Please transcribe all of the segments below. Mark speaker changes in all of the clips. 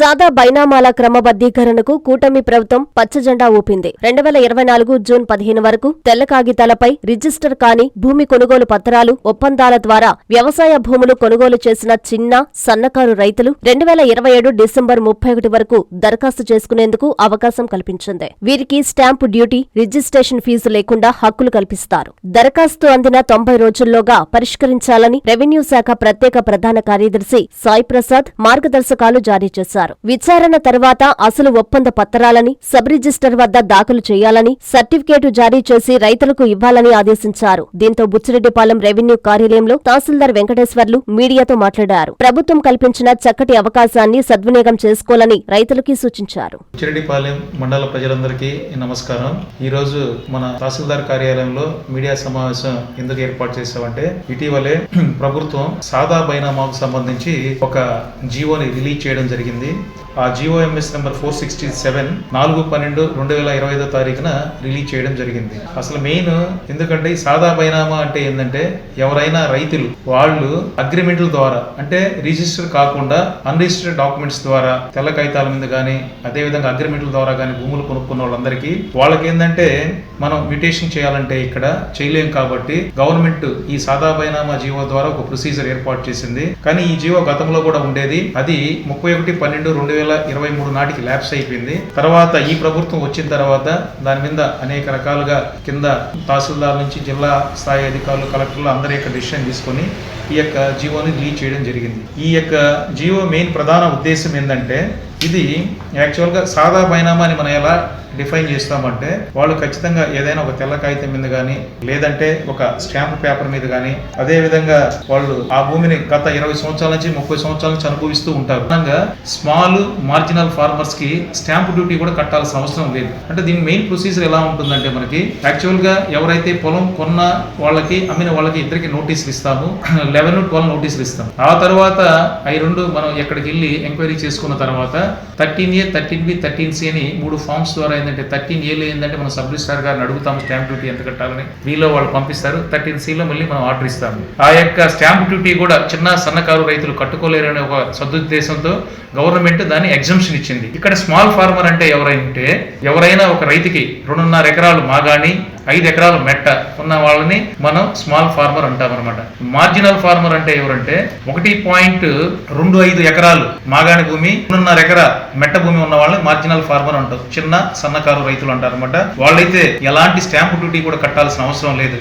Speaker 1: సాదా బైనామాల క్రమబద్దీకరణకు కూటమి ప్రభుత్వం పచ్చజెండా ఊపింది. 2024 జూన్ 15 వరకు తెల్ల కాగితాలపై రిజిస్టర్ కాని భూమి కొనుగోలు పత్రాలు, ఒప్పందాల ద్వారా వ్యవసాయ భూములు కొనుగోలు చేసిన చిన్న, సన్నకారు రైతులు 2027 డిసెంబర్ 31 వరకు దరఖాస్తు చేసుకునేందుకు అవకాశం కల్పించింది. వీరికి స్టాంపు డ్యూటీ, రిజిస్ట్రేషన్ ఫీజు లేకుండా హక్కులు కల్పిస్తారు. దరఖాస్తు అందిన 90 రోజుల్లోగా పరిష్కరించాలని రెవెన్యూ శాఖ ప్రత్యేక ప్రధాన కార్యదర్శి సాయి ప్రసాద్ మార్గదర్శకాలు జారీ చేశారు. విచారణ తర్వాత అసలు ఒప్పంద పత్రాలని సబ్ రిజిస్టర్ వద్ద దాఖలు చేయాలని, సర్టిఫికేటు జారీ చేసి రైతులకు ఇవ్వాలని ఆదేశించారు. దీంతో బుచ్చిరెడ్డిపాలెం రెవెన్యూ కార్యాలయంలో తహసీల్దార్ వెంకటేశ్వర్లు మీడియాతో మాట్లాడారు. ప్రభుత్వం కల్పించిన చక్కటి అవకాశాన్ని సద్వినియోగం చేసుకోవాలని రైతులకి సూచించారు.
Speaker 2: బుచ్చిరెడ్డిపాలెం మండల ప్రజలందరికీ నమస్కారం. ఈ రోజు మన తహసీల్దార్ కార్యాలయంలో మీడియా సమావేశం ఎందుకు ఏర్పాటు చేశామంటే, ఇటీవలే ప్రభుత్వం సాదా బైనామాకు సంబంధించి ఒక జీవోని రిలీజ్ చేయడం జరిగింది. ఆ GOMS నెంబర్ 467 4/12/2025 తారీఖున రిలీజ్ చేయడం జరిగింది. అసలు మెయిన్ ఎందుకంటే ఈ సాదా బైనామా అంటే ఏంటంటే, ఎవరైనా రైతులు వాళ్ళు అగ్రిమెంట్ల ద్వారా అంటే రిజిస్టర్ కాకుండా అన్రిజిస్టర్డ్ డాక్యుమెంట్స్ ద్వారా తెల్ల కాగితాల మీద కానీ అదేవిధంగా అగ్రిమెంట్ల ద్వారా కానీ భూములు కొనుక్కున్న వాళ్ళందరికీ వాళ్ళకి ఏంటంటే మనం మ్యూటేషన్ చేయాలంటే ఇక్కడ చేయలేం. కాబట్టి గవర్నమెంట్ ఈ సాదా బైనామా జీవో ద్వారా ఒక ప్రొసీజర్ ఏర్పాటు చేసింది. కానీ ఈ జీవో గతంలో కూడా ఉండేది. అది 31/12/2023 నాటికి ల్యాప్స్ అయిపోయింది. తర్వాత ఈ ప్రభుత్వం వచ్చిన తర్వాత దాని మీద అనేక రకాలుగా కింద తహసీల్దార్ నుంచి జిల్లా స్థాయి అధికారులు, కలెక్టర్లు అందరి యొక్క డిసిషన్ తీసుకొని ఈ యొక్క జీవోని రిలీజ్ చేయడం జరిగింది. ఈ యొక్క జీవో మెయిన్ ప్రధాన ఉద్దేశం ఏంటంటే, ఇది యాక్చువల్గా సాదా బైనామాని మనం ఎలా డిఫైన్ చేస్తామంటే, వాళ్ళు ఖచ్చితంగా ఏదైనా ఒక తెల్ల కాగితం మీద కానీ లేదంటే ఒక స్టాంప్ పేపర్ మీద కానీ అదేవిధంగా వాళ్ళు ఆ భూమిని గత 20 సంవత్సరాల నుంచి 30 సంవత్సరాల నుంచి అనుభవిస్తూ ఉంటారు. స్మాల్ మార్జినల్ ఫార్మర్స్ కి స్టాంప్ డ్యూటీ కూడా కట్టాల్సిన అవసరం లేదు. అంటే దీని మెయిన్ ప్రొసీజర్ ఎలా ఉంటుందంటే, మనకి యాక్చువల్ గా ఎవరైతే పొలం కొన్న వాళ్ళకి అమ్మిన వాళ్ళకి ఇద్దరికి నోటీసులు ఇస్తాము, 11, 12 నోటీసులు ఇస్తాం. ఆ తర్వాత అవి రెండు మనం ఎక్కడికి వెళ్ళి ఎంక్వైరీ చేసుకున్న తర్వాత 13A, 13B, 13C అని 3 ఫార్మ్స్ ద్వారా ఏంటంటే, 13Aలో ఏంటంటే మనం సబ్ రిజిస్ట్రార్ గారిని అడుగుతాము స్టాంప్ డ్యూటీ ఎంత కట్టాలని, వీలో వాళ్ళు పంపిస్తారు. 13Cలో మళ్ళీ మనం ఆర్డర్ ఇస్తాము. ఆ యొక్క స్టాంప్ డ్యూటీ కూడా చిన్న సన్నకారు రైతులు కట్టుకోలేరనే ఒక సదుద్దేశంతో గవర్నమెంట్ దాన్ని ఎగ్జంప్షన్ ఇచ్చింది. ఇక్కడ స్మాల్ ఫార్మర్ అంటే ఎవరైనా ఒక రైతుకి 2.5 ఎకరాలు మాగాణి 5 ఎకరాలు మెట్ట ఉన్న వాళ్ళని మనం స్మాల్ ఫార్మర్ అంటాం అనమాట. మార్జినల్ ఫార్మర్ అంటే ఎవరంటే 1.25 ఎకరాలు మాగాణి భూమి, 2.5 ఎకరా మెట్ట భూమి ఉన్న వాళ్ళని మార్జినల్ ఫార్మర్ అంటారు. చిన్న సన్నకారు రైతులు అంటారు అనమాట. వాళ్ళైతే ఎలాంటి స్టాంప్ డ్యూటీ కూడా కట్టాల్సిన అవసరం లేదు.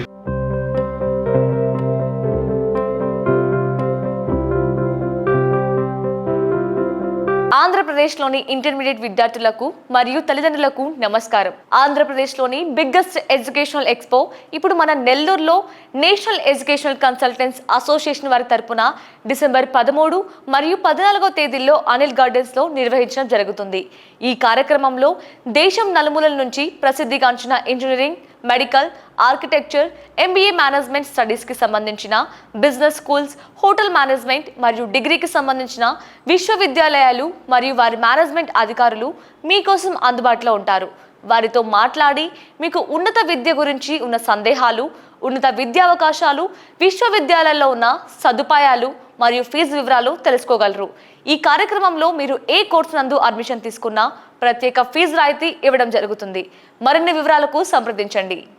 Speaker 3: ఆంధ్రప్రదేశ్లోని ఇంటర్మీడియట్ విద్యార్థులకు మరియు తల్లిదండ్రులకు నమస్కారం. ఆంధ్రప్రదేశ్లోని బిగ్గెస్ట్ ఎడ్యుకేషనల్ ఎక్స్పో ఇప్పుడు మన నెల్లూరులో నేషనల్ ఎడ్యుకేషనల్ కన్సల్టెంట్స్ అసోసియేషన్ వారి తరపున డిసెంబర్ 13 మరియు 14వ తేదీల్లో అనిల్ గార్డెన్స్లో నిర్వహించడం జరుగుతుంది. ఈ కార్యక్రమంలో దేశం నలుమూలల నుంచి ప్రసిద్ధిగాంచిన engineering, medical, architecture, MBA management స్టడీస్కి సంబంధించిన బిజినెస్ స్కూల్స్, హోటల్ మేనేజ్మెంట్ మరియు డిగ్రీకి సంబంధించిన విశ్వవిద్యాలయాలు మరియు వారి మేనేజ్మెంట్ అధికారులు మీకోసం అందుబాటులో ఉంటారు. వారితో మాట్లాడి మీకు ఉన్నత విద్య గురించి ఉన్న సందేహాలు, ఉన్నత విద్యావకాశాలు, విశ్వవిద్యాలయాల్లో ఉన్న సదుపాయాలు మరియు ఫీజు వివరాలు తెలుసుకోగలరు. ఈ కార్యక్రమంలో మీరు ఏ కోర్సు నందు అడ్మిషన్ తీసుకున్నా ప్రత్యేక ఫీజు రాయితీ ఇవ్వడం జరుగుతుంది. మరిన్ని వివరాలకు సంప్రదించండి.